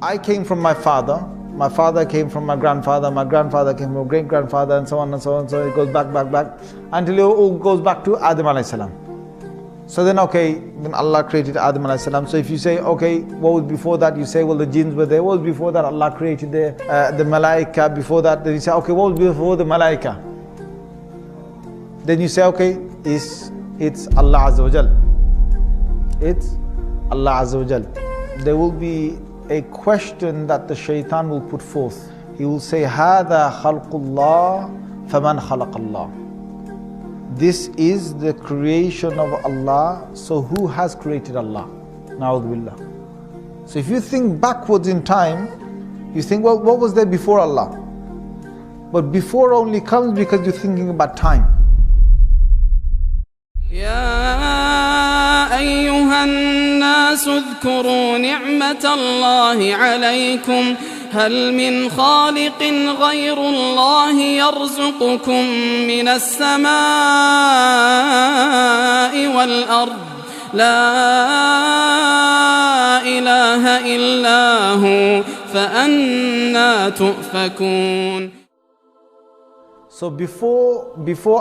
I came from my father came from my grandfather came from great-grandfather, and so on and so on. So it goes back, until it all goes back to Adam alayhi salam. So then, then Allah created Adam alayhi salam. So if you say, what was before that? You say, well, the jinns were there. What was before that? Allah created the malaika. Before that, then you say, what was before the malaika? Then you say, it's Allah Azza wa Jal. It's Allah Azza wa Jal. There will be a question that the shaitan will put forth. He will say, هَذَا خَلْقُ اللَّهِ فَمَنْ خَلَقَ اللَّهِ. This is the creation of Allah, so who has created Allah? Na'udhu billah. So if you think backwards in time, you think, well, what was there before Allah? But before only comes because you're thinking about time. يا أيها الناس اذكروا نعمة الله عليكم هل من خالق غير الله يرزقكم من السماء والأرض لا إله إلا هو فأنى تؤفكون. So before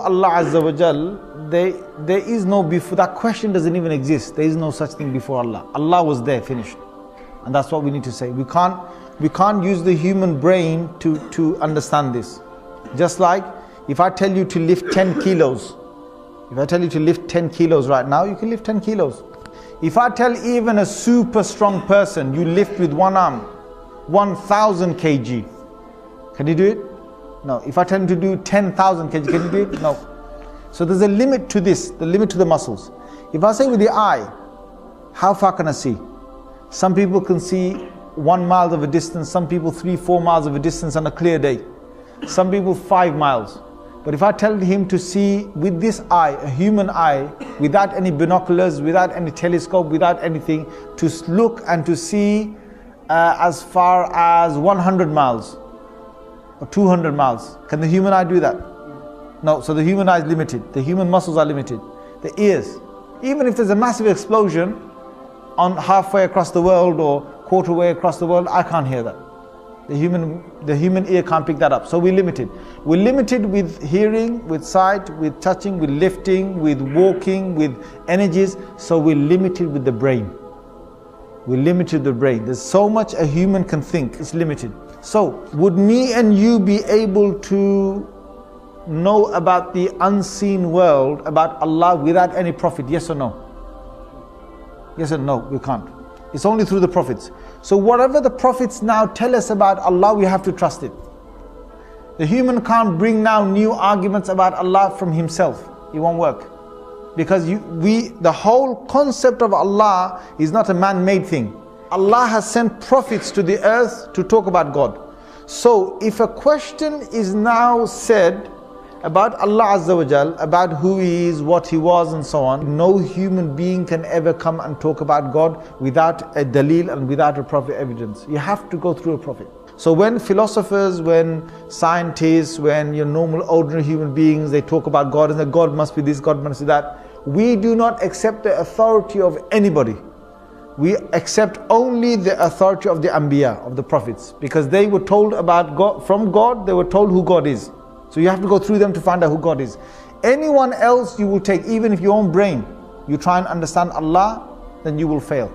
Allah Azza wa Jal, there is no before. That question doesn't even exist. There is no such thing before Allah. Allah was there, finished. And that's what we need to say. We can't use the human brain to understand this. Just like if I tell you to lift 10 kilos. If I tell you to lift 10 kilos right now, you can lift 10 kilos. If I tell even a super strong person, you lift with one arm 1,000 kg. Can you do it? No. If I tell him to do 10,000 kg, can you do it? No. So there's a limit to this, the limit to the muscles. If I say with the eye, how far can I see? Some people can see 1 mile of a distance, some people 3-4 miles of a distance on a clear day. Some people 5 miles. But if I tell him to see with this eye, a human eye, without any binoculars, without any telescope, without anything, to look and to see as far as 100 miles or 200 miles. Can the human eye do that? No. So the human eye is limited. The human muscles are limited. The ears. Even if there's a massive explosion on halfway across the world or quarter way across the world, I can't hear that. The human ear can't pick that up. So we're limited. We're limited with hearing, with sight, with touching, with lifting, with walking, with energies. So we're limited with the brain. We're limited with the brain. There's so much a human can think. It's limited. So would me and you be able to know about the unseen world, about Allah without any prophet? Yes or no? Yes or no? We can't. It's only through the prophets. So whatever the prophets now tell us about Allah, we have to trust it. The human can't bring now new arguments about Allah from himself. It won't work. Because the whole concept of Allah is not a man-made thing. Allah has sent prophets to the earth to talk about God. So if a question is now said about Allah Azza wa Jal, about who He is, what He was and so on, no human being can ever come and talk about God without a dalil and without a prophet evidence. You have to go through a prophet. So when philosophers, when scientists, when your normal ordinary human beings, they talk about God and that God must be this, God must be that, we do not accept the authority of anybody. We accept only the authority of the Anbiya, of the prophets, because they were told about God, from God, they were told who God is. So you have to go through them to find out who God is. Anyone else you will take, even if your own brain, you try and understand Allah, then you will fail.